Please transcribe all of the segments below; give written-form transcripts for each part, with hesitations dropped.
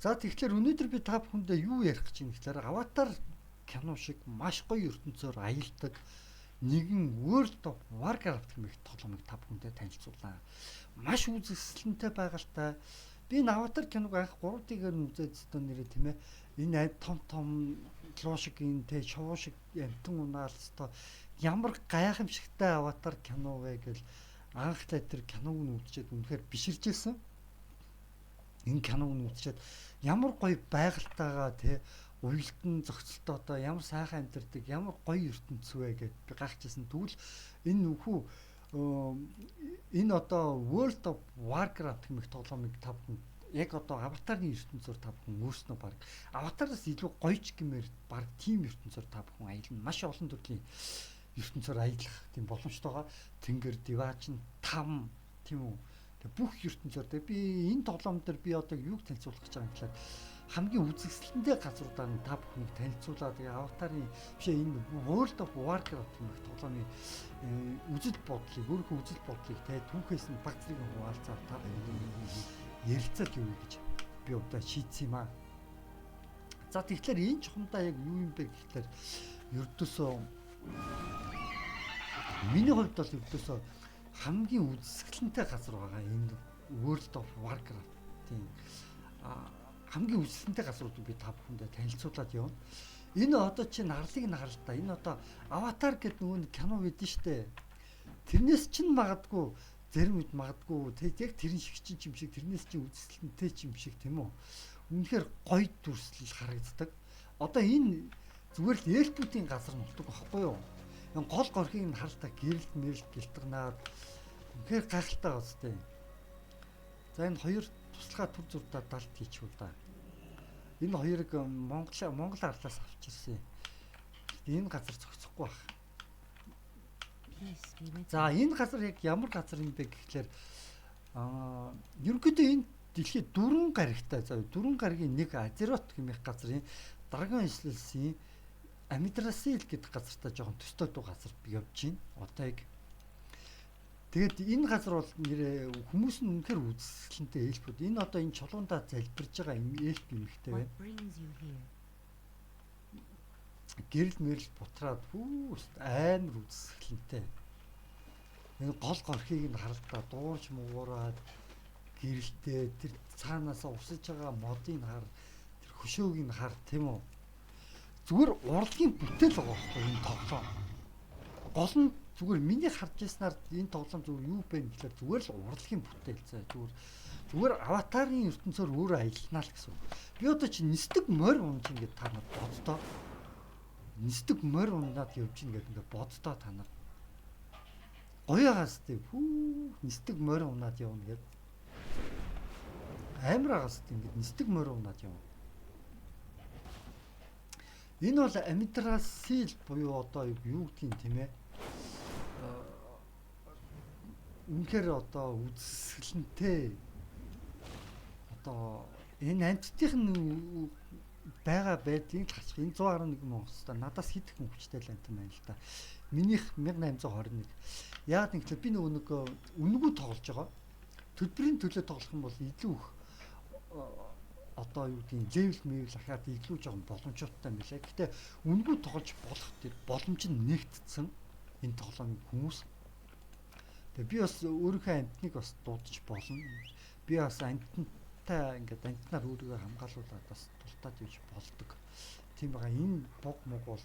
За тэгэхээр өнөөдөр би та бүхэндээ юу ярих гэж байна гэхээр Аватар кино шиг маш гоё ертөнцөөр аялдаг нэгэн World of Warcraft гэмэх тоглоомыг та бүхэндээ танилцууллаа. Маш үзэсгэлэнтэй байгальтай. Би энэ Аватар киног анх 3D-гээр үзээд өстөө нэрээ тийм ээ. Энэ том луу шиг энэ шувуу шиг амтан унаал өстөө ямар гайхамшигтай Аватар кино вэ гэж анхлаа тэр киног нь үзчихэд үнэхээр биширжсэн. Энэ киног нь үзчихэд ямар гоё байгальтайгаа тий уйлтан зохицолтой одоо ямар сайхан амьдардаг ямар гоё ертөнц вэ гэж би гайхажсэн. Тэгвэл энэ нөхөө энэ одоо World of Warcraft гэмэх тоглоомыг та бүхэн яг одоо аватарын ертөнцөөр та бүхэн өөрснөө баг аватараас илүү гоёч гэмээр баг тийм ертөнцөөр та бүхэн аялна. Маш олон төрлийн ертөнцөөр аялах тийм боломжтойгоо тэнгэр диваачн там тийм үү. Тэг бүх ертөнцөөр тэг би энэ тоглоом дээр би одоо юуг танилцуулах гэж байгаа юм гэхээр хамгийн үзэсгэлэнтэй газруудаар нь та бүхнийг танилцуулаад тэгээ аватарын бишээ энэ World of Warcraft гэмэх тоглоомын үзэл бодлыг өөрийнхөө үзэл бодлыг тэ түүхээс нь баг зэрэг хуваалцаа та ярилцах юу гэж би удаа шийдсэн юм аа. За тэгэхээр энэ чухамдаа яг юу юм бэ гэхээр ердөөсөө миний хувьд бол ердөөсөө хамгийн үзэсгэлэнтэй газар байгаа энэ World of Warcraft-ийн хамгийн үзэсгэлэнтэй газруудыг би та бүхэндээ танилцуулаад явна. Энэ одоо чинь нарлыг нь харал та. Энэ одоо Аватар гэдэг нөгөө кино байдсан шүү дээ. Тэрнээс чинь магадгүй зарим үед магадгүй яг тэрэн шиг чинь юм шиг тэрнээс чинь үзэсгэлэнтэй юм шиг тийм үү. Үнэхээр гоё дүрслэл харагддаг. Одоо энэ зүгээр л эльфүүдийн газар нь болдог байхгүй юу? Энэ гол горхийг нь харал та гэрэлт мэрэлт гэлтгнаад үнэхээр гайхалтай байна үстэй. За энэ хоёр туслахаа төр зурдаа далд хийчихвэл да. Энэ хоёрыг Монгол арлаас авч ирсэн. Энэ газар зохицохгүй байна. За энэ газар яг ямар газар юм бэ гэхлээр ерөнхийдөө энэ дэлхийд 4 гаригтай. За 4 гаригийн нэг Азерот гэмэх газрын Драгон Ислэлсийн Амидрасил гэдэг газартаа жоохон төстэй дуу газар явж байна. Одоо яг тэгээд энэ газар бол нэрээ хүмүүс нь үнэхээр үзэсгэлэнтэй эльфүүд. Энэ одоо энэ чулуундаа залбирж байгаа эльф юмхтэй байна. Гэрэл мэрэл бутраад амар үзэсгэлэнтэй. Энэ гол горхийг нь харалтаа дуурж муураад гэрэлтэй тэр цаанаас усаж байгаа модыг хар тэр хөшөөг нь хар тийм үү. Зүгээр урлагийн бүтээл байгаа байхгүй энэ тоглоом. Гол нь зүгээр миний харж яснаар энэ тоглоом зүгээр юу бэ гэхээр зүгээр л урлагийн бүтээл заа зүгээр аватарын ертөнцөөр өөрөө аялнаа л гэсэн. Би одоо чи нисдэг морь унж ингээд та нар боддоо. Нисдэг морь унаад явж ийн гэдэг ингээд боддоо та нар. Гоёгаас тийм нисдэг морь унаад явна гэдэг. Амар агаас ингээд нисдэг морь унаад явна. Энэ бол Амидрасил буюу одоо юу гэдгийг тийм ээ. Үнэхээр одоо үзэсгэлэнтэй одоо энэ амьтдын байгаа байдлыг харчих. Энэ 111 Монголстаа надаас хэд их хүчтэй л амтан байна л да. Минийх 1821. Яг нэг би нөгөө үнгүү тоглож байгаа. Төлбөрийн төлөө тоглох юм бол илүү их одоо юу гэдгийг левел мэвэл ахаад илүү жоохон боломжтой юм билээ. Гэтэ үнгүү тоглож болох тэр боломж нь нэгтсэн энэ тоглоомын хүмүүс. Тэгээ би бас өөрийнхөө амтныг бас дуудаж болно. Би бас амтнтай ингээд амтнаар өөрийгөө хамгаалуулаад бас тултаад явж болдог. Тийм байгаа. Энэ бог мог бол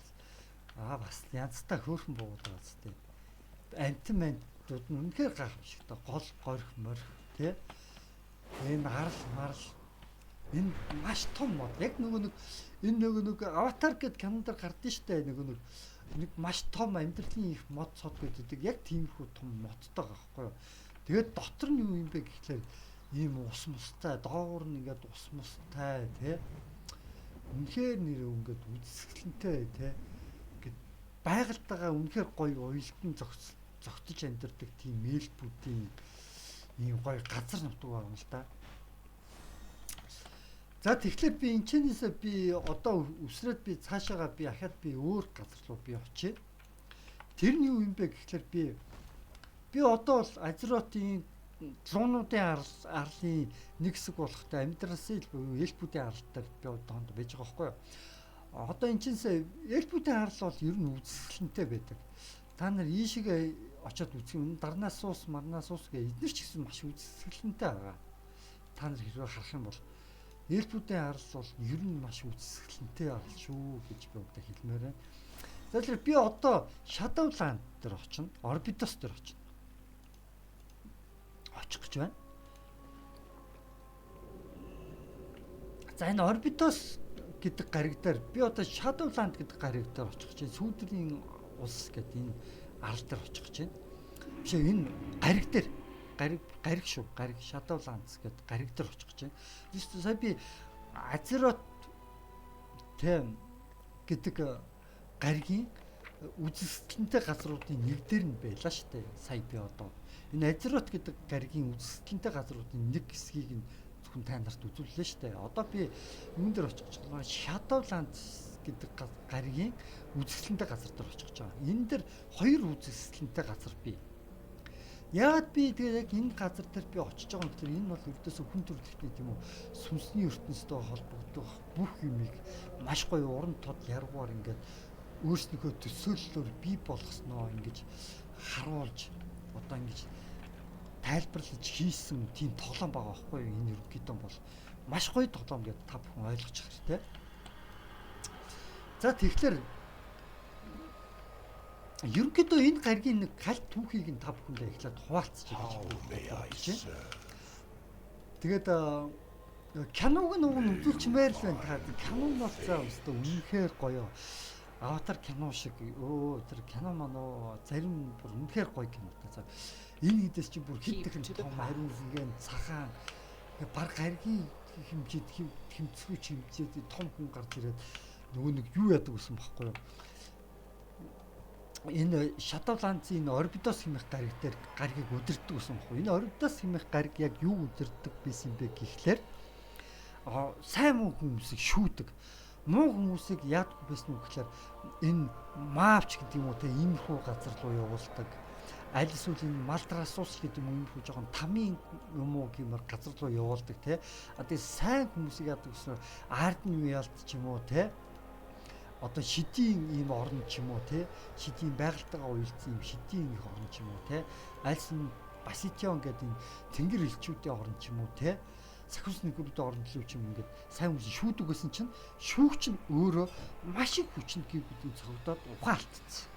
бас янзтай хөөрхөн буугаад байгаа зү. Амтан мантууд нь үнэхээр гайхамшигтай. Гол горх морх тий. Энэ марл энэ маш том мод. Яг нөгөө нэг аватар гэдэг кинонд гардыг штэ нэг маш том амьдралын их мод цод гэдэг яг тиймэрхүү том модтой байгаа байхгүй юу. Тэгээд дотор нь юу юм бэ гэхлээр ийм ус мустай, доогуур нь ингээд ус мустай тий. Үнэхээр нэр ингээд үзэсгэлэнтэй тий. Ингээд байгальтайгаа үнэхээр гоё уйлтан зогтож амьдардаг тийм мэлбүүдийн ийм гоё газар нутаг байгаа юм л да. За тэгэхээр би энэчнээсээ би одоо өсрөөд би цаашаага би ахаад би өөр газар руу би очие. Тэр нь юу юм бэ гэхэлэр би одоо бол Азеротын луунуудын арлын нэг хэсэг болохтой амидрасил буюу эльбүүдийн аралтай би одоонд байж байгаа байхгүй юу. Одоо энэ чинь эльбүүдийн арал бол ер нь үзэсгэлэнтэй байдаг. Та нар ийшээ очиод үзэх юм дарнаас суус марнаас суус гэх эдгээр ч гэсэн маш үзэсгэлэнтэй байгаа. Та нар хэрвээ харах юм бол эльбүүдийн арал бол ер нь маш үзэсгэлэнтэй арал шүү гэж би одоо хэлмээр байна. Тэгэхээр би одоо Shadowland дээр очино, Orbitos дээр очино. Очих гэж байна. За энэ Orbitos гэдэг гариг дээр би одоо Shadowland гэдэг гариг дээр очих гэж байна. Сүүдрийн улс гэдэг энэ арал дээр очих гэж байна. Биш энэ гариг дээр гариг шүү. Гариг Shadowlands гэдэг гариг дээр очих гэж байна. Juste сая би Azeroth тэм гэдэг гаригийн үзэсгэлэнтэй газруудын нэг дээр нь байлаа шүү дээ. Сая би одоо энэ Azeroth гэдэг гаригийн үзэсгэлэнтэй газруудын нэг хэсгийг нь зөвхөн та нарт үзүүллээ шүү дээ. Одоо би юун дээр очих гэж байна? Shadowlands гэдэг гаригийн үзэсгэлэнтэй газар дээр очих гэж байгаа. Энэ дээр хоёр үзэсгэлэнтэй газар бий. Яагаад би тэгээд яг энэ газар дээр би очиж байгаа юм гэхээр энэ бол ердөөсөө хүн төрөлхтний тийм үү сүнсний ертөнцтэй холбогдох бүх юмыг маш гоё уран тод яргуугаар ингээд өөрснийхөө төсөөллөөр бий болгосноо ингэж харуулж одоо ингэж тайлбарлаж хийсэн тийм тоглоом байгаа байхгүй юу энэ ерөнхийдөө бол маш гоё тоглоом гэдэг та бүхэн ойлгож хэрэгтэй. За тэгэхээр ерөнхийдөө энэ гаригийн нэг калт түүхийг нь та бүхэндээ эхлээд хуваалцчих гэж бодож байна. Тэгээд киног нь үзүүлчмээр л байна. Та киног нь бол заа өстө үнэхээр гоё. Аватар кино шиг тэр кино мануу зарим бүр үнэхээр гоё кинотай. За энэ хэдээс чи бүр хит их том хариу үгэн цахан баг гаригийн хэмжээд хэмцүү чимжээд том хүн гарч ирээд нөгөө нэг юу яадаг гэсэн бохоггүй юу. Энэ Shadowlands-ийн Orbitos хэмэх гариг дээр гаригийг өдөрдөг гэсэн бохоо. Энэ Orbitos хэмэх гариг яг юу өдөрдөг байсан бэ гэхлээр сайн муу хүмүүсийг шүүдэг. Муу хүмүүсийг яадаг байсан үг гэхээр энэ маавч гэдэг юм уу те иймэрхүү газар руу явуулдаг. Аль эсвэл энэ Maldrassus гэдэг юм иймэрхүү жоохон тамийн юм уу гэмээр газар руу явуулдаг те. Одоо сайн хүмүүсийг яадаг гэсэн Arden Weald ч юм уу те. Одоо шидийн ийм орн ч юм уу те. Шидийн байгальтайгаа уялдсан ийм шидийн их орн ч юм уу те. Альсан Bastion гэдэг энэ тэнгэр элчүүдийн орн ч юм уу те. Сахиус нэгрүүдийн орон төлөв ч юм ингээд сайн хүмүүс шүүдэг гэсэн чинь шүүгч нь өөрөө маш их хүчний гүйцэд цогдоод ухаан алдсан.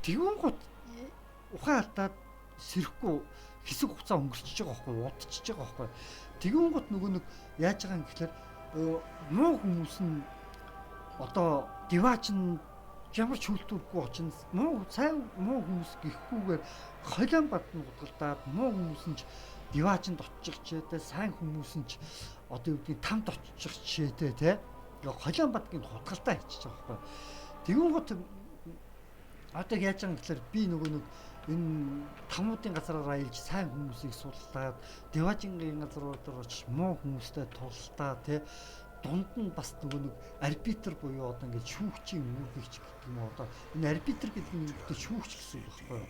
Тэгвэн гот ухаан алдаад сэрэхгүй хэсэг хугацаа өнгөрчихөж байгаа байхгүй удчихж байгаа байхгүй. Тэгвэн гот нөгөө нэг яаж байгаа юм гэхэлэр муу хүмүүс нь одоо диваач нь ямар ч хүлтүүргүй очино муу сайн муу хүмүүс гэхгүйгээр холион бадны гутгалдаад муу хүмүүс нь диваачнд очих чийтэй сайн хүмүүс нь ч одоо юу гэдгийг тамд очих чийтэй те холион бадгийн хутгалтаа хийчих байгаа байхгүй. Тэгвэл гот одоо яаж байгаа юм гэхээр би нөгөө нэг энэ тамуудын газараар аялж сайн хүмүүсийг суллаад диваачингийн газруудаар очиж муу хүмүүстэй тултаа те дунд нь бас нөгөө нэг арбитр буюу одоо ингээд шүүгчийн үүргийч гэдэг юм одоо энэ арбитр гэдэг нь үүрэгтэй шүүгч гэсэн үг байхгүй юу.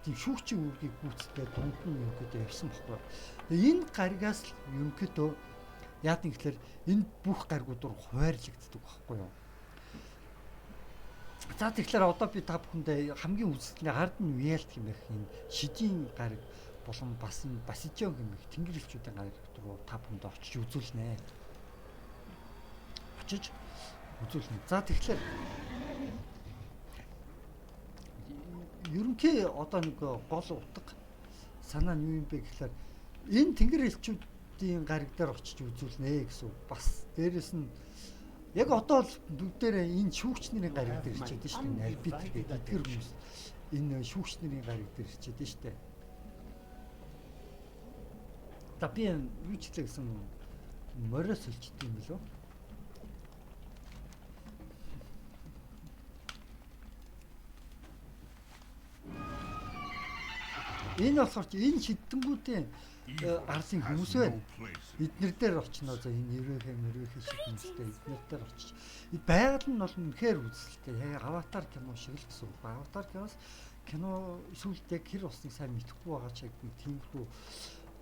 Тийм шүүгчийн үүргийг гүйцэтгэж дунд нь ерөнхийдөө явсан байхгүй. Тэгээ энэ гаригаас л ерөнхийдөө яад юм гэхээр энэ бүх гаригууд руу хуваарлагддаг байхгүй юу. За тэгэхээр одоо би та бүхэндээ хамгийн үзэсгэлэнтэй Arden Weald гэмэх энэ шидийн гариг болон бас энэ Bastion гэмэх тэнгэр элчүүдийн гариг руу та бүхэндээ очиж үзүүлнэ. За тэгэхээр ерөнхий одоо нэг гол утга санаа нь юу юм бэ гэхээр энэ тэнгэр элчүүдийн гариг дээр очиж үзүүлнэ гэсэн. Бас дээрэс нь яг одоо л бүгдээрээ энэ шүүгчнэрийн гариг дээр ирчээд байна шүү дээ. Арбитр гэдэг эдгэр хүмүүс энэ шүүгчнэрийн гариг дээр ирчээд байна шүү дээ. За би юу ч хэлээ гэсэн мориос хэлчихдэг юм билүү? Энэ болохоор энэ шидэнгүүдийн арлын хүмүүс байна. Эднэр дээр очино за энэ мөрөөхэй шиг хүмүүстэй эднэр дээр очиж. Байгаль нь бол үнэхээр үзэлтэй. Яг аватар кино шиг л гэсэн үг. Аватар киноос кино сүүлд яг хэр болсныг сайн мэдэхгүй байгаа ч яг нэг тиймэрхүү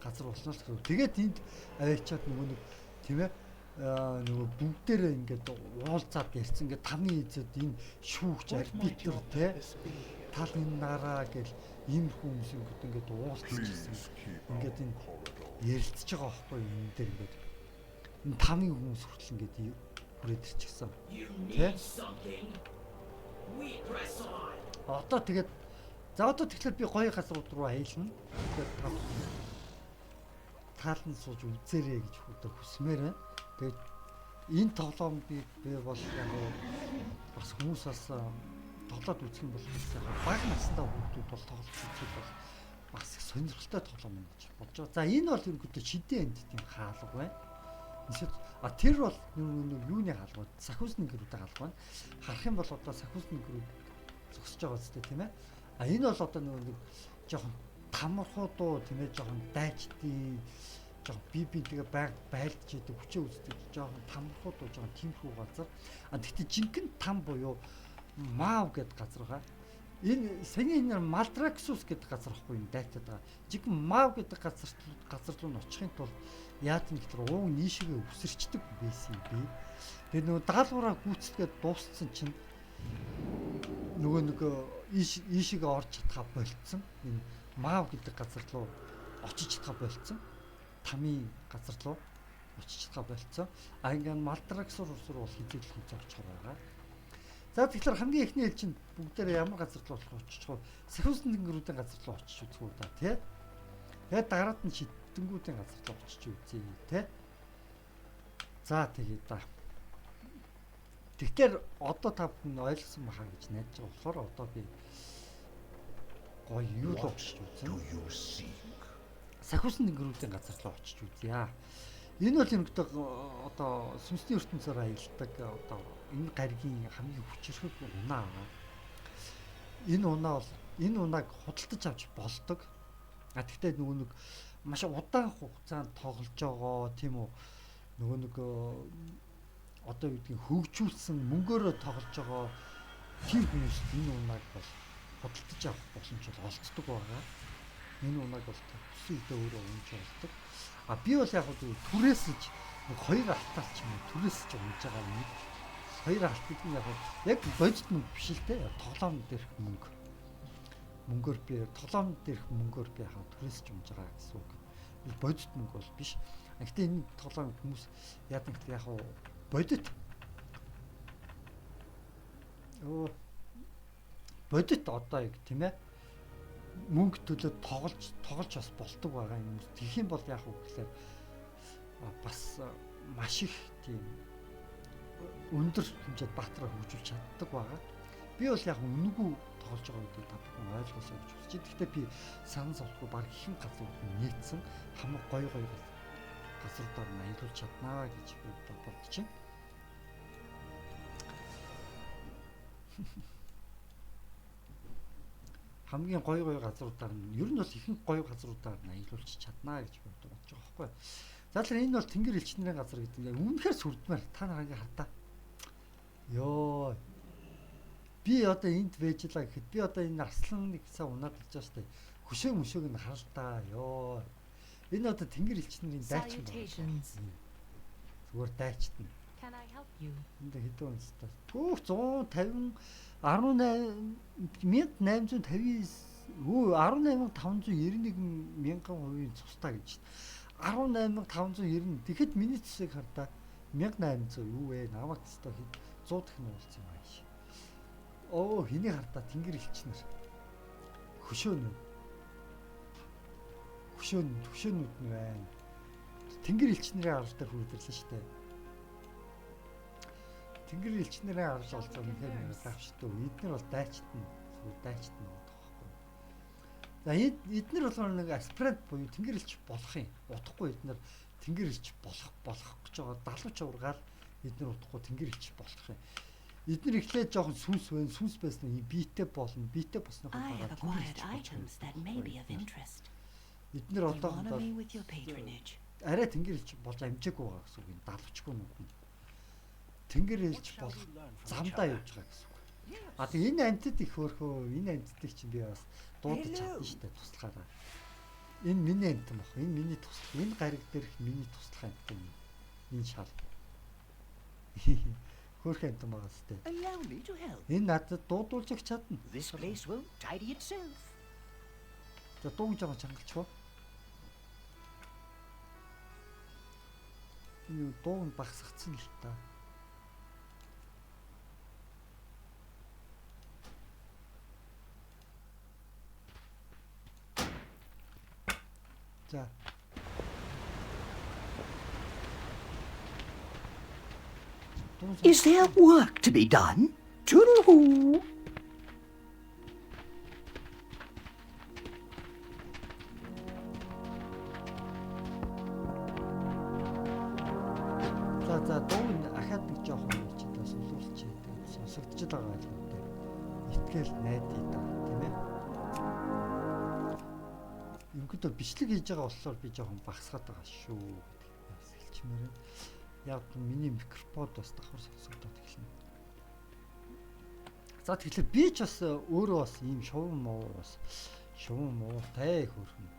газар болно л гэв. Тэгээд энд аваачаад нөгөө нэг тийм ээ нөгөө бүгдээрээ ингээд уулзаад ярьсан ингээд тамийн эзэд энэ шүүгч арбитр те тал энэ нараа гэл иймэрхүү хүмүүс ингээд уулзчихсан. Ингээд энэ ярилцж байгаа байхгүй энэ дээр ингээд энэ тамийн хүмүүс хүртэл ингээд хүрээд ирчихсэн. Тэ? Одоо тэгээд за одоо тэгэхээр би гоё газрууд руу аялна. Тэгээд таалан сууж үзээрэй гэж одоо хүсмээр байна. Тэгээд энэ тоглоом би бол яг бас хүмүүс бас тоглоод үзэх юм бол баг настай хүмүүс бол тоглож үзэх бол бас их сонирхолтой тоглоом юм гэж бодож байгаа. За энэ бол ерөнхийдөө шидэн эндтийн хаалга байна. Эсвэл тэр бол юуны хаалга вэ? Сахиусны гэрүүдийн хаалга байна. Харах юм бол одоо сахиусны гэрүүд зогсож байгаа үстэй тийм ээ. Энэ бол одоо нэг жоохон тамархуудуу тийм ээ жоохон дайчдын жоохон тэгээ байлдж идэг хүчээ үздэг жоохон тамхууд жоохон тиймхүү газар. Тэгтээ жинхэнэ там буюу Мав гэдэг газар байгаа. Энэ саяны энэ Малдраксус гэдэг газар ихгүй юм дайтаад байгаа. Жинхэнэ Мав гэдэг газар руу очихын тулд яадан гэхээр ууг нийшээгээ өсөрчдөг байсан би. Тэгээ нөгөө даалгавраа гүйцэтгээд дууссан чинь нөгөө ийшээгээ орж чадхаа болцсон. Энэ Мав гэдэг газар руу очиж чадхаа болцсон. Тамийн газар руу очиж чадхаа болцсон. Ингээд Малдраксус руу бол хизээлхэн зорчхоор байгаа. За тэгэхээр хамгийн эхний хэл чинь бүгдээрээ ямар газар руу очих вэ? Сахиусны гэрүүдийн газар руу очиж үзэх үү да тий. Тэгээд дараад нь шидэнгүүдийн газар руу очиж үзье тий. За тэгээд да. Тэгэхээр одоо та бүхэн ойлгосон баха гэж найдаж байгаа болохоор одоо би гоё юу л очиж үзье. Сахиусны гэрүүдийн газар руу очиж үзье. Энэ бол ерөнхийдөө одоо сүнсний ертөнцөөр аялдаг одоо энэ гаригийн хамгийн хүчрхэг унаа. Энэ унааг худалдаж авч болдог. Тэгтээ нөгөө нэг маш удаан хугацаанд тоглож байгаа тийм үү. Нөгөө нэг одоо юу гэдгийг хөгжүүлсэн мөнгөөрөө тоглож байгаа тийм хүмүүс энэ унааг бол худалдаж авах боломж олцдог байгаа. Энэ унааг бол төсөө үедээ өөрөө унж болдог. Би бол яг түрээсэж хоёр алтаас ч юм уу түрээсэж унж байгаа юм. Хоёр алтыг нь яг бодит мөнгө биш л те тоглоом дээрх мөнгө. Мөнгөөр би тоглоом дээрх мөнгөөр би хаа түрээсэж унж байгаа гэсэн үг. Бодит мөнгө бол биш. Гэхдээ энэ тоглоом хүмүүс яадаг гэвэл яг бодит. Бодит одоо яг тийм ээ мөнгө төлөөд тоглож бас болдог байгаа юм. Тэгэх юм бол яг уу гэхээр бас маш их тийм өндөр хэмжээнд баатраа хөгжүүлж чаддаг байгаа. Би бол яг үнэгүй тоглож байгаа гэдэг та бүхэн ойлгосоо гэж үзэж. Гэхдээ би санал зовхгүй баг ихэнх газрууд нээсэн хамаг гоё газруудаар нь аялуулж чаднаа гэж бодож байна. Хамгийн гоё газруудаар нь ер нь бол ихэнх гоё газруудаар нь аялуулж чаднаа гэж бодож байгаа байхгүй. За тэгэхээр энэ бол Тэнгэр элчнэрийн газар гэдэг нь үнэхээр сүрдмээр та нарыг хардаа. Йоо. Би одоо энд вэжлаа гэхэд би одоо энэ арслан нэгсаа унаад болж байгаа шүү дээ. Хөшөөг нь харалтаа. Йоо. Энэ одоо Тэнгэр элчнэрийн дайчин байна. Зүгээр дайчтна. Энд хэдэн үнэтэй. Түүх 150 18,859 18591 мянган хувийн цустай гэж. 18,590. Тэгэхэд миний цусыг хардаа 1800 юу вэ? Намайг тест 100 дахин уулцсан юм ааш. Хэний хардаа Тэнгэр элчнэр. Хөшөөнүүд нь байна. Тэнгэр элчнэрийн арал дээр хүрдэрлээ шүү дээ. Тэнгэр элчнэрийн арал болсон үнэхээр гавштай. Эднэр бол дайчтна. Зүгээр дайчтна гэдэг байхгүй. За эднэр бол нэг аспирант буюу тэнгэр элч болох юм. Утахгүй эднэр тэнгэр элч болох гэж байгаа. Далууч ургаал эднэр утахгүй тэнгэр элч болох юм. Эднэр эхлээд жоохон сүнс байна. Сүнс байсан нь биетэй болно. Биетэй болсны хугацаагаар эднэр одоохондоо арай тэнгэр элч болж амжаагүй байгаа гэсэн үг. Далуучгүй нүг. Тэнгэр элч болох замдаа явж байгаа гэсэн үг. А тэгээ энэ амьтад их хөөрхөө энэ амьтдыг чинь би бас дуудаж чадна шүү дээ туслахаараа. Энэ миний амьтан баг. Энэ миний туслах. Энэ гариг дээрх миний туслах амьтан. Энэ шал. Хөөрхөн амьтан байгаа сте. Allow me to help. Энэ надад дуудуулж чадна. This place won't tidy itself. За дууж байгаа чангалчгүй. Энэ дуу нь багсгацсан л та. За. Is there work to be done? Toodle-hoo. За дуу нь ахаад нэг жоохон юм чи та сонсуулж тэгээд сонсогдож байгаа л үү. Итгэл найдаа тийм ээ. Ерөнхийдөө бичлэг хийж байгаа болохоор би жоохон багсгаад байгаа шүү гэдэг бас хэлчмээр. Яг миний микрофон бас давхар сонсогдоод эхэлнэ. За тэгэхээр би ч бас өөрөө бас ийм шувуу муутай хөрхөн.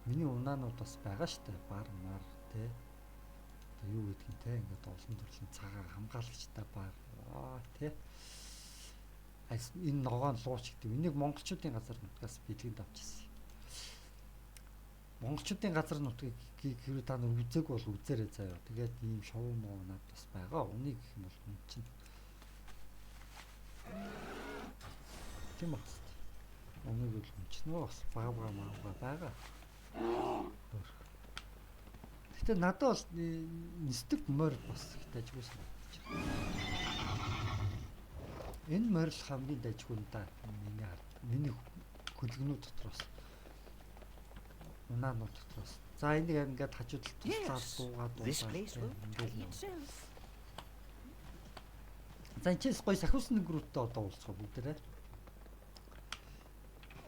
Миний унаанууд бас байгаа штэ бар мар тий. Одоо юу гэдгийг те ингээд олон төрлийн цагаан хамгаалагчтай бар тий. Энэ ногоон лууч гэдэг. Энийг монголчуудын газар нутгаас бэлгэнд авчихсан. Монголчуудын газар нутгийг хэрэг та нар үзег бол үзээрэй заяа. Тэгээд ийм шоу муу надад бас байгаа. Унийг гэх юм бол хүн чинь. Тийм ба. Унийг бол хүн чинь бас бага байгаа. Гэтэ надад бол нэстэг морь бас их дайггүй санагдаж байна. Энэ морь хамгийн дайггүй нь да миний хөлгөнүүд дотроос унаанууд дотроос. За энийг ингээд хажуудалд туслаад дуугаад. За энэ ч гоё сахиусны гэрүүттэй одоо уулзгаа бүгдээрээ.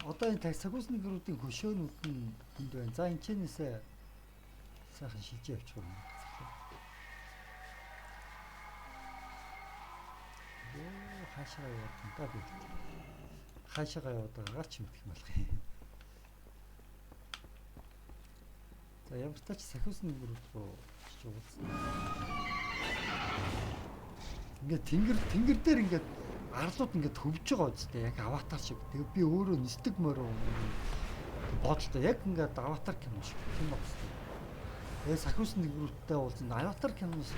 Одоо энэ сахиусны гэрүүдийн хөшөөнүүд нь энд байна. За энэ чэнээсээ сайхан шижээ явчих юм. Хаашаа яваад энэ та би. Хаашаа яваад байгаагаа ч мэдэх юм болох юм. За ямар ч тач сахиусны гэрүүд рүү очиж уулзсан. Ингээд тэнгэр дээр ингээд арлууд ингээд хөвж байгаа үстэй яг аватар шиг. Тэгээ би өөрөө нэстэг морь бодлоо яг ингээд аватар кино шиг тийм байна. Тэгээ сахиусны гэрүүдтэй уулзсан аватар киноос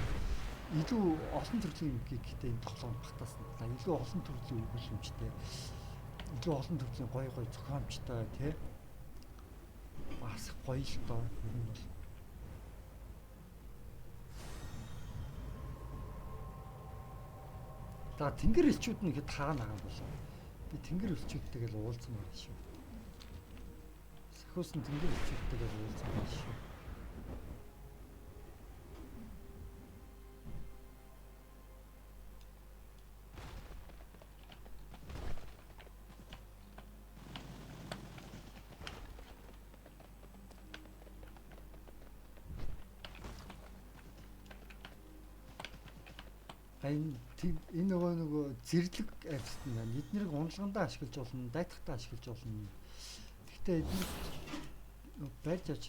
илүү олон төрлийн юм гэхдээ энэ тоглоом багтаасан. Илүү олон төрлийн өгүүлэмжтэй. Илүү олон төрлийн гоё зохиомжтой тий. Бас гоё л доо юм бол. За тэнгэр элчүүд нь ихэд хаана байгаа болов. Би тэнгэр элчүүдтэйгээ л уулзсан байна шүү. Сахиусны тэнгэр элчүүдтэйгээ уулзсан байна шүү. Энэ нөгөө зэрлэг апс нь байна. Эднийг уншлагандаа ашиглаж болно, дайтахтаа ашиглаж болно. Гэхдээ эднийг барьж аж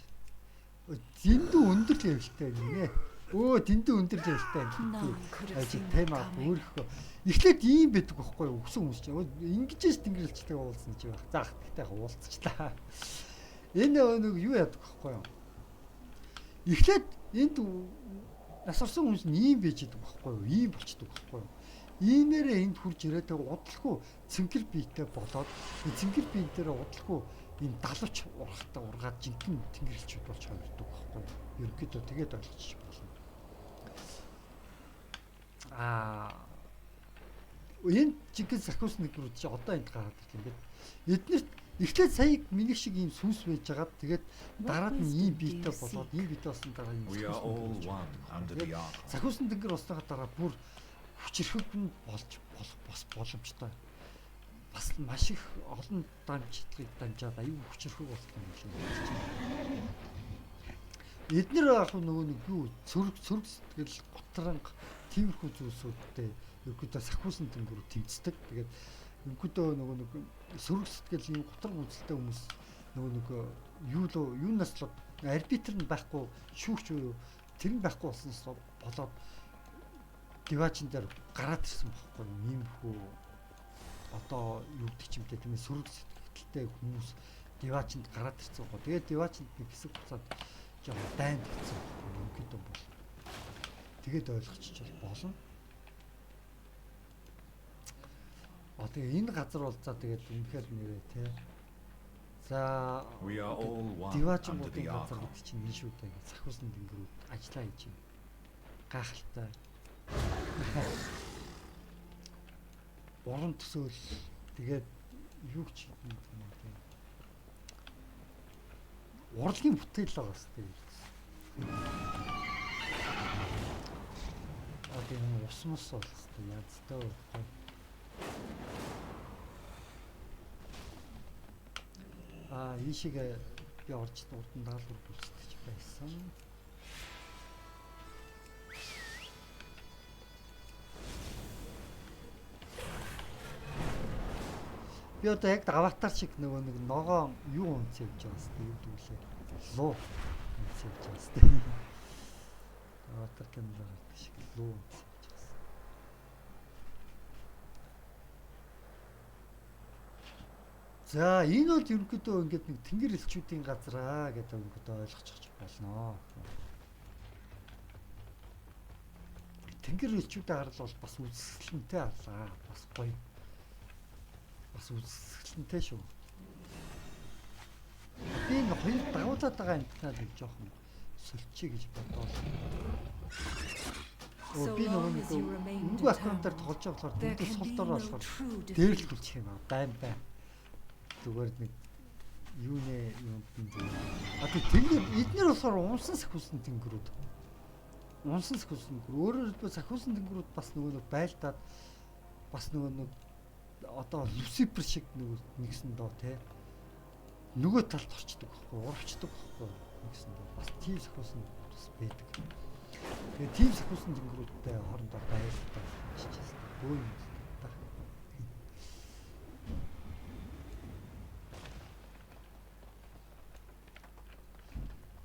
дэндүү өндөр левелтэй нэ. Дэндүү өндөр левелтэй. Ажиг тема өөрөхгүй. Эхлээд ийм байдаг байхгүй юу? Өгсөн хүмүүс чинь ингэжээс тэнгэрэлчтэй уулзсан чи байх. За гэхдээ уулзчихлаа. Энэ нэг юу яадаг байхгүй юу? Эхлээд энд насарсан хүмүүс нь ийм байж идэг байхгүй юу? Ийм болчдөг байхгүй юу? Иймээрээ энд хурж ирээд удалгүй цэнгэр биетэй болоод цэнгэр биетээр удалгүй энэ далавч ургахтаа ургаад жинхэнэ тэнгэрэлчүүд болж хувирдаг байхгүй юу? Ерөнхийдөө тэгээд ойлгочих болно. Энэ жинхэнэ сахиусны гэрүүд чи одоо энд гараад ирсэн юм. Эднэрт эхлээд сая миний шиг ийм сүнс байж байгаад тэгээд дараад нь ийм биетэй болоод ийм биетэй болсон дараа ийм сахиусны тэнгэр болсноохоо дараа бүр хүчрхэг нь болж боломжтой. Бас маш их олон дамжлагыг дамжаад аюу хүчрхэг болох юм байна. Эднэр яг нөгөө нэг юу цөрөг сэтгэл готранг тиймэрхүү зүйлсүүдтэй ерөөдөө сахиусан тэнгэрүүд тэмцдэг. Тэгээд ерөөдөө нөгөө нэг сөрөг сэтгэл юм готрог үзэлтэй хүмүүс нөгөө юунаас л арбитр нь байхгүй шүүгч юу тэр нь байхгүй болсноос болоод диваачн дээр гараад ирсэн байхгүй юм хөө одоо юу гэдэг ч юм те тийм сөрөг сэтгэлтэй хүмүүс диваачнд гараад ирсэн байхгүй. Тэгээд диваачнд нэг хэсэг буцаад жоо дайнд гэсэн ерөөдөө бол тэгээд ойлгочих болно. Тэгээ энэ газар бол за тэгээд үнэхээр нэрээ те. За диваачн гэдэг газар гэдэг чинь энэ шүү дээ. Сахиусан тэнгэрүүд ажиллаа хийж байна. Гайхалтай. Уран төсөөл тэгээд юу ч юм те. Урлагийн бүтээл байгаа сте. Тэгээ ус мус бол сте ядтай. Ийшээгээ би орж урдан даалгавар бүртгэж байсан. Би одоо яг аватар шиг нөгөө нэг ногоон юу үнцээ явж байгаа сте юу дүүлээ. Луу үнцээ явж байгаа сте. Аватар камера шиг луу үнцээ явж байгаа. За энэ бол ерөнхийдөө ингээд нэг тэнгэр элчүүдийн газраа гэдэг ерөнхийдөө ойлгочих болно. Тэнгэр элчүүдийн гарал бол бас үзэсгэлэнтэй харлаа. Бас гоё. Бас үзэсгэлэнтэй шүү. Би энэ хоёр дагуулад байгаа амтнаа л жоохон сөлчий гэж бодоод. Би нөгөө аккаунтаар тоглож байгаа болохоор тэнд сул дор болохоор дээр л хүлчих юм аа. Байн. Зүгээр нэг юу нэ юм тийм. Тэнгэр эднэр болохоор унсан сахиусан тэнгэрүүд. Унсан сахиусан тэнгэр. Өөрөөр хэлбэл сахиусан тэнгэрүүд бас нөгөө нэг байлдаад бас нөгөө нэг одоо Люцифер шиг нэгсэн доо те. Нөгөө талд орчдөг байхгүй, урагчдаг байхгүй нэгсэн доо. Бас тийм сахиусан бас байдаг. Тэгээ тийм сахиусан тэнгэрүүдтэй хоорондоо байлдаад чичээс. Бөө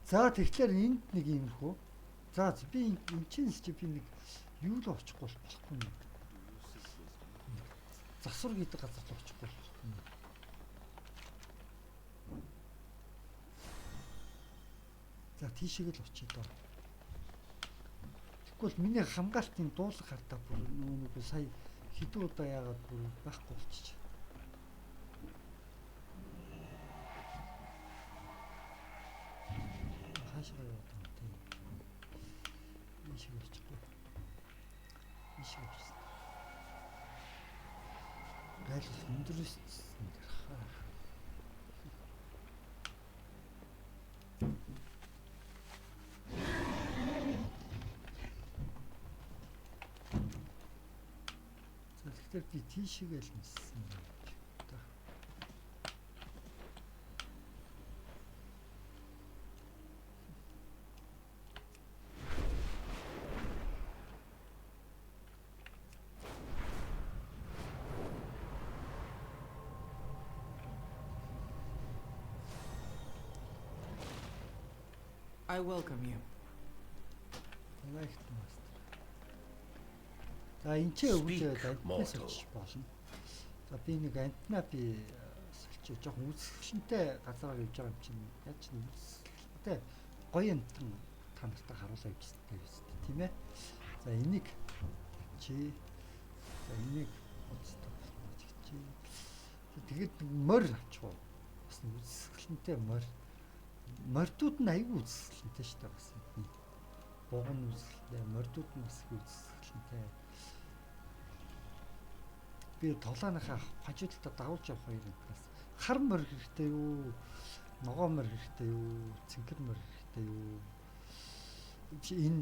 за тэгэхээр энд нэг юм хөө. За би энэ чинь би нэг юу л очихгүй болохгүй юм. Засвар гэдэг газар л очихгүй болохгүй юм. За тийшээ л очие доо. Тэгвэл миний хамгаалтын дуулах хартаа бүр нөгөө сая хэдэн удаа яагаад бүр байхгүй болчих. Хашаа яваад тийм. Ийшээ очихгүй. Ийшээ очсон. Гайл өндөрс хаа. За тэгэхээр би тийшээгээ л ниссэн юм. I welcome you. За энэ ч өвчөөд антнаас олж болно. За би нэг антнаа би сэлчээ жоохон үзэсгэлэнтэй газараар явж байгаа юм чинь яаж ч үзэсгэлэнтэй гоё амтан та нартай харуулаа явчихсан тийм ээ. За энийг чи за энийг чи тэгээд морь авчихв. Бас үзэсгэлэнтэй морьдууд нь аягүй үзэсгэлэнтэй шүү дээ бас эдний. Богон үзэсгэлэнтэй, морьдууд нь бас үзэсгэлэнтэй. Би тоглооныхаа хажуудалтаа дагуулж явах хоёр юмнаас хар морь хэрэгтэй юу, ногоо морь хэрэгтэй юу, цэнхэр морь хэрэгтэй юу? Энэ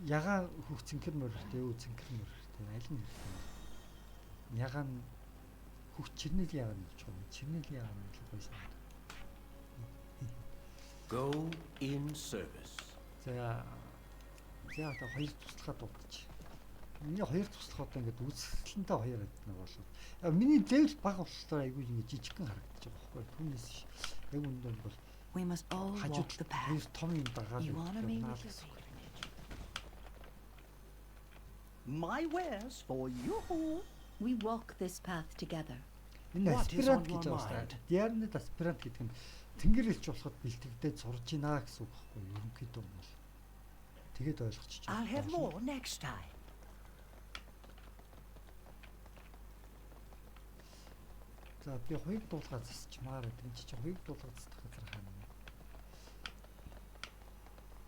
ягаан хөх цэнхэр морь хэрэгтэй юу, цэнхэр морь хэрэгтэй аль нь хэрэгтэй? Ягаан хөх чирнэл ягаан гэж байна. Чирнэл ягаан л гоё санагдав. Go in service. За одоо хоёр туслахад дуудаж. Миний хоёр туслах одоо ингээд үзэсгэлэнтэй хоёр нэг болоод. Миний левел бага болохоор айгүй ингээд жижигхэн харагдаж байгаа байхгүй. Түүнээс яг үндэ бол We must all walk the path. хоёр том юм дагаад You honor me with явна. your patronage. My wares for you. We walk this path together. Энэ What is аспирант on гэж your байгаа mind? шүү дээ. Диарнет аспирант гэдэг нь тэнгэр элч болоход бэлтгэдээд сурж гинэ гэсэн үг байхгүй юу? Ерөнхийдөө бол тэгээд ойлгочих. I'll have more next time. За би хоёуг дуулгаа засчмаар гэдэг чинь чи хоёуг дуулгаа засах газар хаана вэ?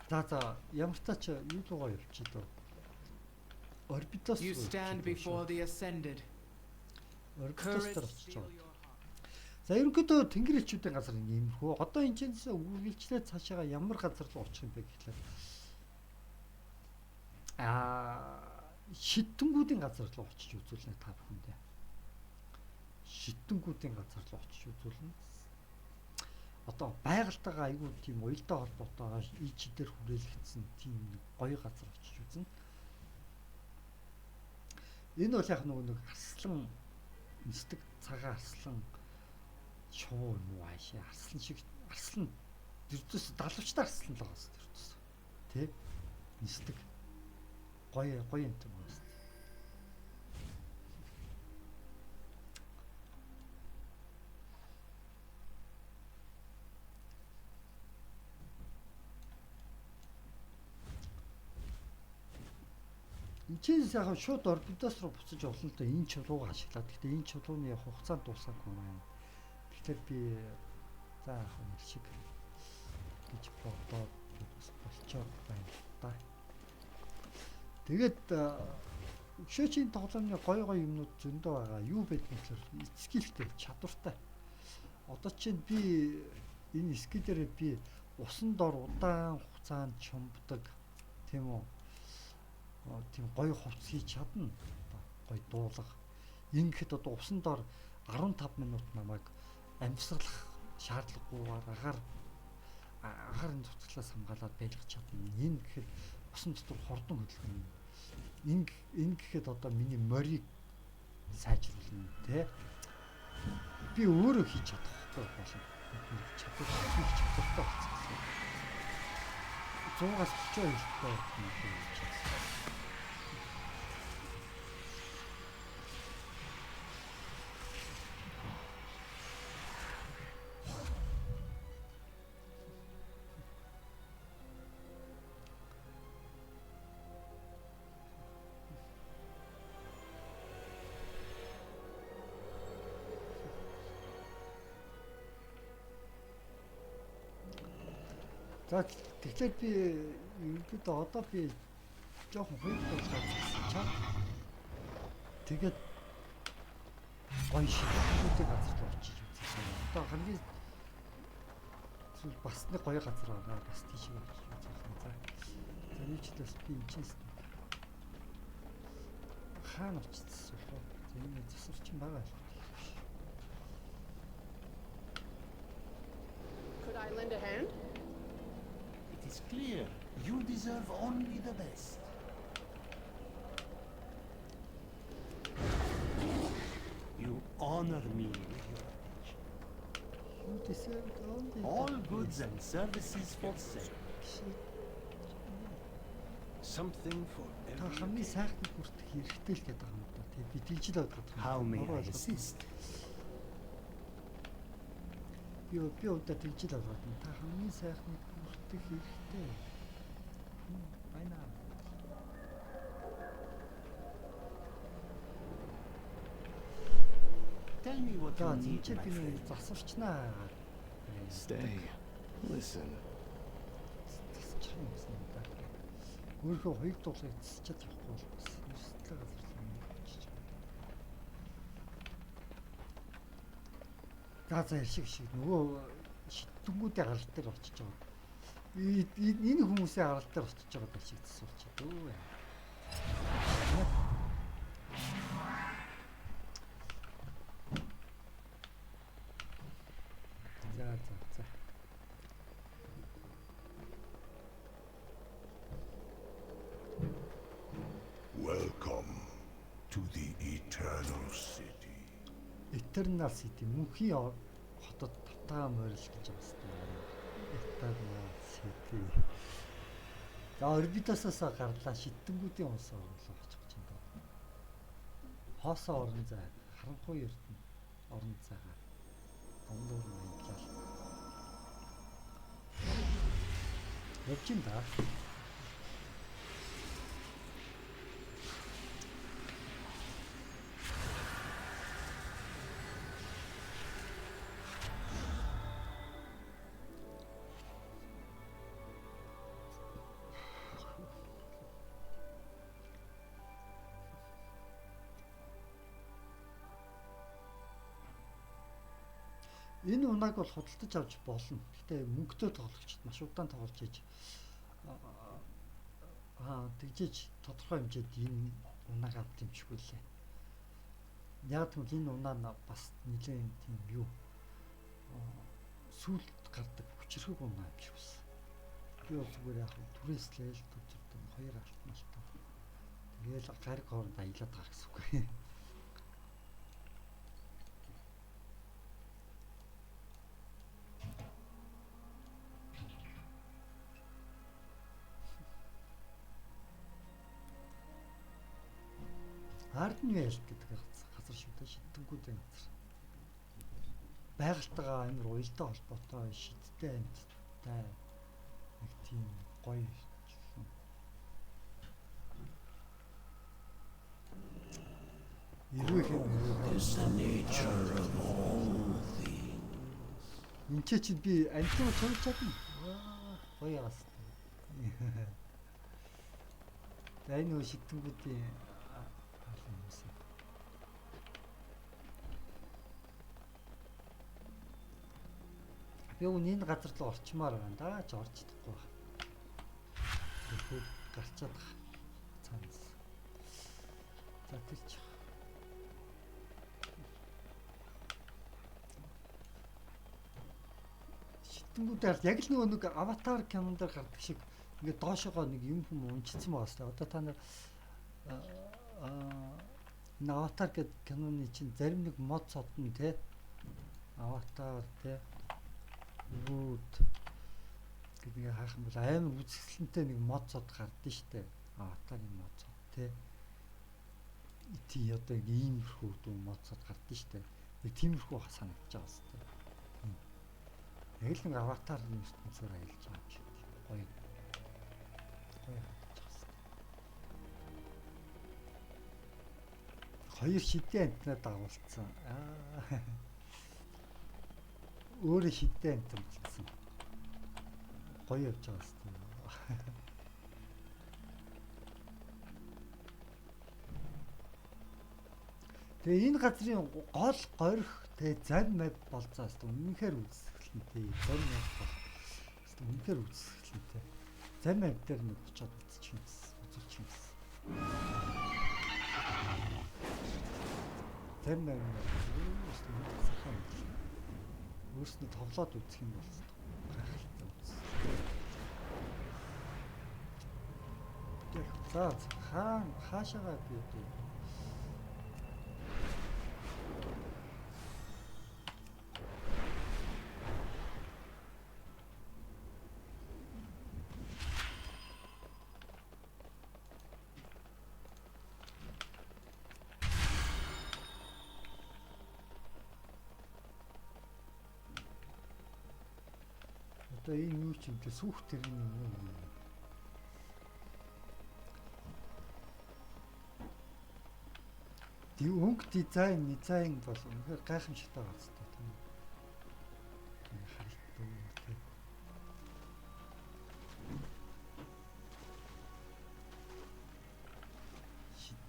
За ямар ч тач юу руугаа явчих дөө. Орбитос You stand before the ascended. орбитос Courage дээр очиж fill байгаа. your heart. За ерөнхийдөө тэнгэр элчүүдийн газар иймэрхүү. Одоо энэ ч үргэлжлээд цаашаа ямар газар руу очих юм бэ гэхлээр шидэнгүүдийн газар руу очиж үзүүлнэ та бүхэндээ. Шидэнгүүдийн газар руу очиж үзүүлнэ. Одоо байгальтайгаа айгүй тийм уялдаа холбоотойгоо ич дээр хүрээлэгдсэн тийм нэг гоё газар очиж үзнэ. Энэ бол яг нэг арслан нисдэг цагаан арслан шуу юм уу аашаа арслан шиг арслан дэрдэс далавчтай арслан л байгаас дэрдэс. Тэ? Нисдэг гоё юм тийм байна. Эцээс яг шууд орбитос руу буцаж олно л да энэ чулууг ашиглаад. Гэхдээ энэ чулууны хугацаанд дуусаагүй байна. Тэгэхээр би за яг юм шиг гэж бодоод болчоод байна та. Тэгээд өшөөчийн тоглоомны гоё юмнууд зөндөө байгаа. Юу бэ гэхээр скиллтэй, чадвартай. Одоо чинь би энэ скиллээрээ би усан дор удаан хугацаанд чумбдаг тийм үү? Тийм гоё хувцс хийж чадна. Гоё дуулах. Ингээд одоо усан дор 15 минут намайг амьсгалах шаардлагагүйгээр агаар цуцлаас хамгаалаад байлгах чадна. Энэ гэхэд усан дотор хордон хөдөлгөн. Энэ гэхэд одоо миний морийг сайжруулна тий. Би өөрөө хийж чадахгүй болно. Чадвартай болсон. 100-аас 32 тоо хийж чадсан. За тэгэхээр би ерөнхийдөө одоо би жоохон хоёр дуусаад чам. Тэгээд гоё шилжүүлдэг газар руу очиж үзсэн. Одоо хамгийн зүйл бас нэг гоё газар байгаа. Бас тийш очиж үзсэн. За нэг ч бас би энэ хаана очицсан вэ? Энэ засварчин байгаа л. Could I lend a hand? It is clear you deserve only the best. You honor me with your attention. You deserve All goods and services for sale. Something for Та every хамгийн occasion. сайхныг хүртэх хэрэгтэй л гэдэг юм да. Тэг би тийж л боддог. How may I assist? Би удаа тийж л боддог. Та хамгийн сайхныг хүртэх хэрэгтэй. Байна. Tell me what За you need, чи my би friend. засварчнаа. Stay. Listen. Засварчна гэсэн юм да. Өөрөө хоёуг дуусах засчаад явахгүй бол бас өсөлтөө газар юм очиж. За шиг нөгөө шидэнгүүдийн гарал дээр очиж байгаа. Энэ хүмүүсийн гарал дээр очиж байгаа шиг засварчаад өө. За. Welcome. Eternal City мөнхийн хотод тавтаа морил гэж байгаа юм. Eternal City. За орбитосоос гарлаа шидэнгүүдийн улс орлоо очих гэж байна. Хоосоо орон зай, харанхуй эрдэнэ орон зайгаа дундуур маяглал. Явж ин да. Энэ унааг бол худалдаж авч болно. Гэтэ мөнгөтэй тоглогчд маш удаан тоглож ийж тэгжиж тодорхой хэмжээд энэ унааг авт юмшгүй лээ. Яг тэгвэл энэ унаа бас нэлээд тийм юу сүлд гардаг хүчрхэг унаа юм шиг байна. Би бол зүгээр яг түрээс л төдөрдөн хоёр алтмалтай. Тэгээл гариг хооронд аялаад байгаа гэсэн үг. Арднвелт гэдэг газар шүү дээ, шидэнгүүдийн газар. Байгальтайгаа амар уялдаа холбоотой шидтэй амьттай нэг тийм гоё юм. Ирвэх юм. Энд чинь би амьтнаа цогж чадна. Гоё яас. Дай нөө шидэнгүүдийн би энэ газар руу орчмаар байна да ч орж чадахгүй байна. Тэгэхээр гарчаад байгаа. Цаанаас. За тэрч. Шидэнгүүдээр яг л нэг аватар кинонд гардаг шиг ингээд доошогоо нэг юм унжицсан байгаа шүү дээ. Одоо та нар аватар гэдэг киноны чинь зарим нэг мод содно те. Аватар те. Гүүд гэдэг хаах юм бол амар үзэсгэлэнтэй нэг мод цод гардыг штэ. Аватарын мод цод тий. Ити одоо иймэрхүү дүү мод цод гардыг штэ. Нэг тиймэрхүү санагдаж байгаа штэ. Яг л нэг аватарын ертөнцөөр аялж байгаа юм шиг. Гоё. Гоё харагдаж байна. Хоёр шидэн амтнаа дагуулсан. Өөрөө шидэн амт болсон. Гоё явж байгаа юм. Тэгээ энэ газрын гол горих тэгээ зам мав болцоо хэвээр үнэнхээр үзэсгэлэнтэй. Зам мав бол хэвээр үнэнхээр үзэсгэлэнтэй. Зам мав дээр нэг очиод үзчихсэн. Үзүүлчихсэн. Зам мав өөрснөө тоглоод үзэх юм бол гайхалтай үз. За хаашаага би үү. Одоо энэ юу ч юм те сүх тэрний юм. Ди өнгө дизайн бол үнэхээр гайхамшигтай байгаа зү тийм. Харагддаг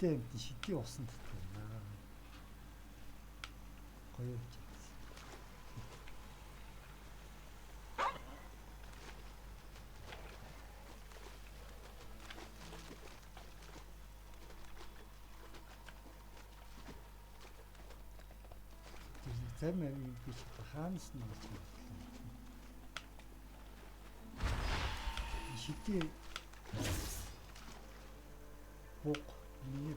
тийм. Шидээ усан гэдэг юм аа. Гоё юм. Зам юм биш хаанаас нь болж байна. Шидээ буг миний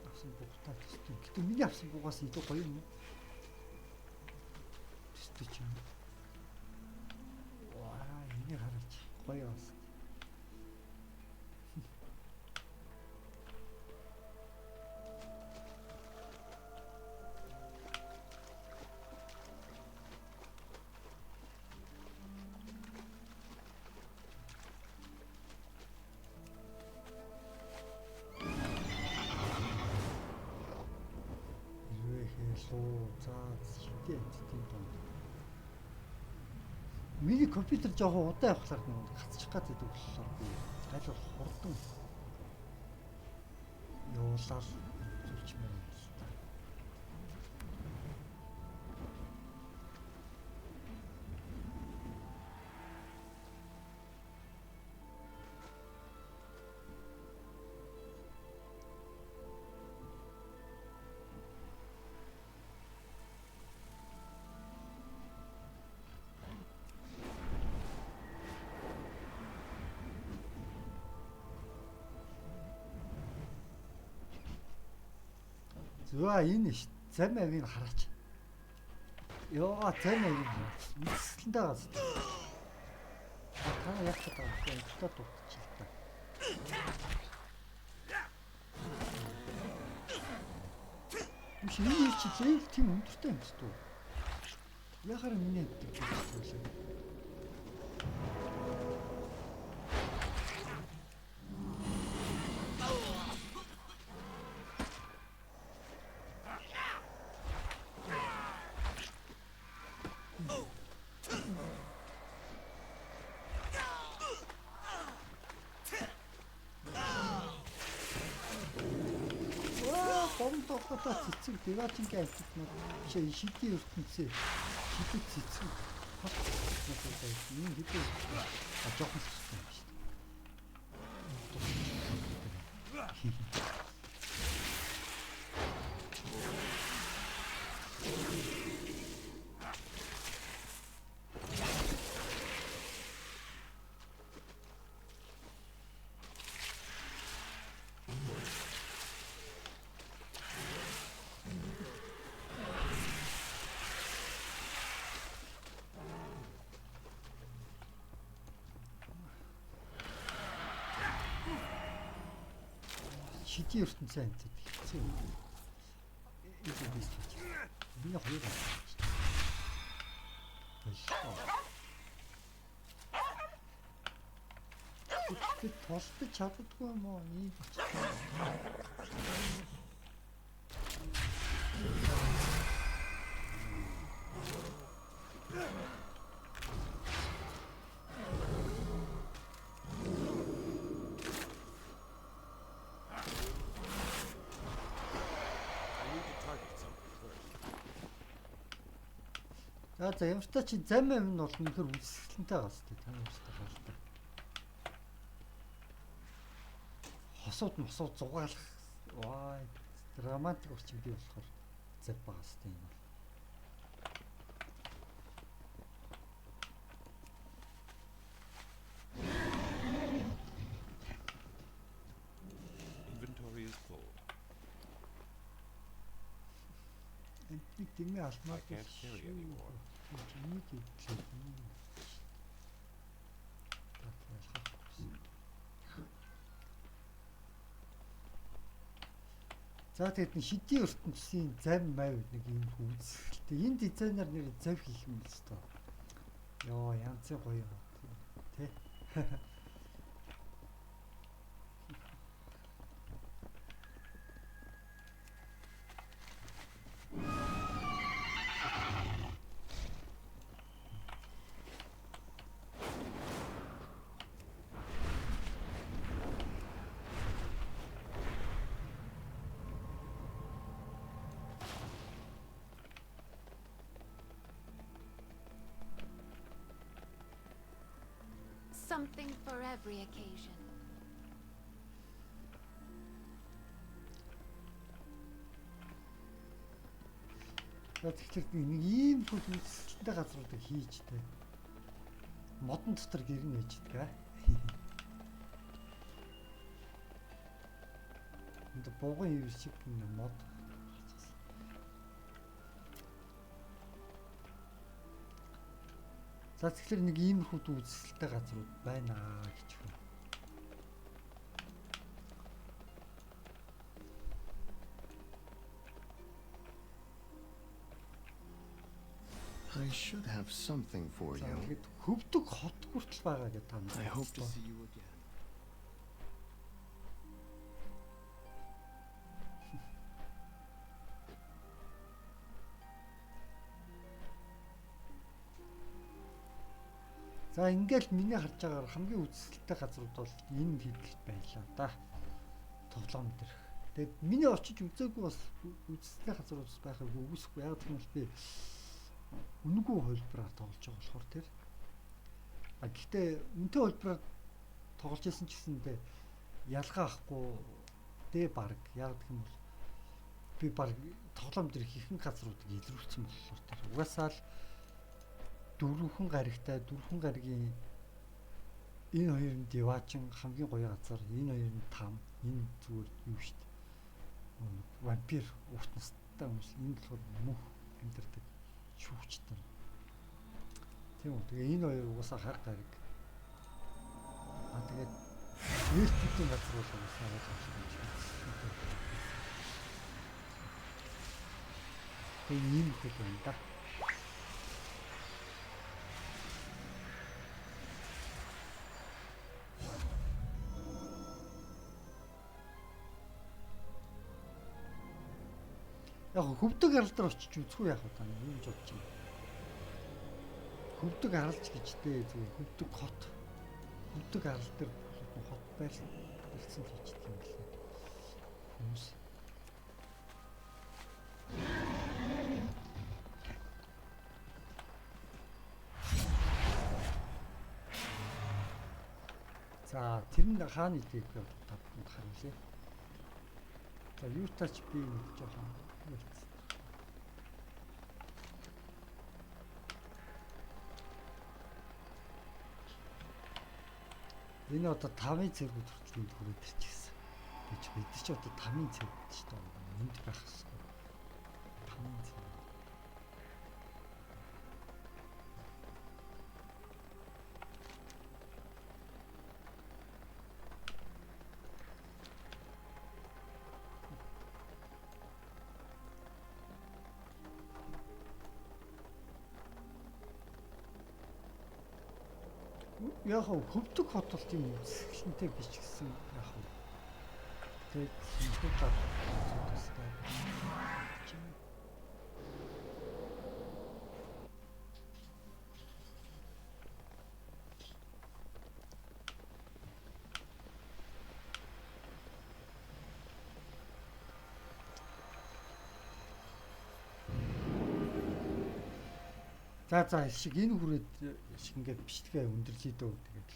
авсан бугтай төстэй. Гэтэ миний авсан бугаас илүү гоё юм. өдөртөж юм. Ваа, энийг хараач. Гоё бас. Луу заа шидэ тийм доо. Миний компьютер жоохон удаан явахлаар гацчих гадаг болохоор би тайлбар хурдан явуулаад зүрчмээр юм л та. Зөө энэ ш зам авийг хараач. Яа зам авийг хараач. Үсгэлэндээ газ. Та яг та өдөртөө дутчих та. Биш энэ чи зээл тийм өндөртэй юм шүү дээ. Яхаар миний гэдэг юм. Бомботой цэцэг диваатингийн альтд нэг биш шидийн ертөнцөө шидэд цэцэг энэ хэдий жоохон цэцэг юм шүү дээ. Шидийн ертөнцөө амтд хэцүү юм. Энэ биш ч. Би хоёр байна. Тэг толдож чаддгүй юм уу? Ийм за ямар ч та чи зам юм нь бол нөхөр үсгэлэнтэй гас тээ тань уустай болтой. Хосууд мосууд зугаалах вай драматик орчин бий болохоор зав багас тээ юм бол. Inventory is full. Энийг дэмий алмаа. I can't carry anymore. За тэгэд шидийн ертөнцийн зам мав нэг юм хүүцэлтэй. Энэ дизайнер нэр зав хийх юм л өстой. Йоо янзын гоё тий. Something for every occasion. Тэгэхээр нэг ийм хөл үзэлттэй газруудыг хийж тээ. Модон дотор гэр нь ээждэг аа. Энд богон ив шиг мод. За тэгэхээр нэг иймэрхүү үзэсгэлэнтэй газрууд байна гэж байна. I should have something for За you. тэгээд хөвдөг хот хүртэл байгаа гэдэг та I hope to нар. see you again. За ингээл миний харж байгаагаар хамгийн үзэсгэлэнтэй газрууд бол энэ хэдэлт байлаа да. Тоглоом дээрх. Тэгээд миний очиж үзээгүй бас үзэсгэлэнтэй газрууд байхыг үгүйсэхгүй. Яг гэвэл би үнэгүй хөлбраар тоглож байгаа болохоор тэр. А гэхдээ үнэтэй хөлбраар тоглож исэн ч гэсэндээ ялгаа ахгүй дээ баг. Яг гэх юм бол би баг тоглоом дээрх ихэнх газруудыг илрүүлсэн болохоор тэр. Угаасаа л дөрвөн гаригийн энэ хоёрын диваачин хамгийн гоё газар, энэ хоёрын там, энэ зүгээр юу шүү дээ. Вампир урт настай хүмүүс энэ болохоор мөнх амьдардаг шүүгчтэй. Тийм үү. Тэгээ энэ хоёр угаасаа хар гариг. Тэгээд нээлттэй газар бол угаасаа ойлгож байгаа юм шиг. Тэгээ ийм хөл байна да. Яг хөвдөг арал дээр очиж үзэхгүй яах вэ та юм бодож байна. Хөвдөг аралч гэжтэй зүгээр хөвдөг хот. Хөвдөг арал дээр хот байсан ирсэн хийдэг юм лээ. Хүмүүс. За тэр нь хаана идэв вэ та бүхэнд харуулъя. За юу тач би нэг жоохон энэ одоо 5-ын цэгүүд хүртэл хүрээд ирчихсэн. Тэгэж бид ч одоо 5-ын цэг гэдэг шүү дээ. Энд байх хэрэгтэй. 5-ын цэг. Яг хөвдөг хот бол тийм үзэсгэлэнтэй биш гэсэн яг хөө. Тэгээд хөвдөг хот үзэсгэлэнтэй. За шиг энэ хүрээд шиг ингээд бичлэгээ өндөрлөе дөө тэгээд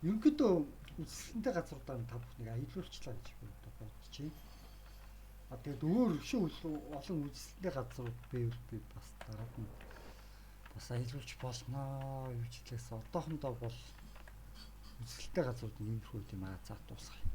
ерөнхийдөө үзэсгэлэнтэй газруудаа та бүхнийг аялуулчлаа гэж бодож байна. А тэгээд өөр олон үзэсгэлэнтэй газрууд би бас дараад нь бас аялуулж болноо юу ч хэлээс одоохондоо бол үзэсгэлэнтэй газрууд иймэрхүү юм аа за дуусгая.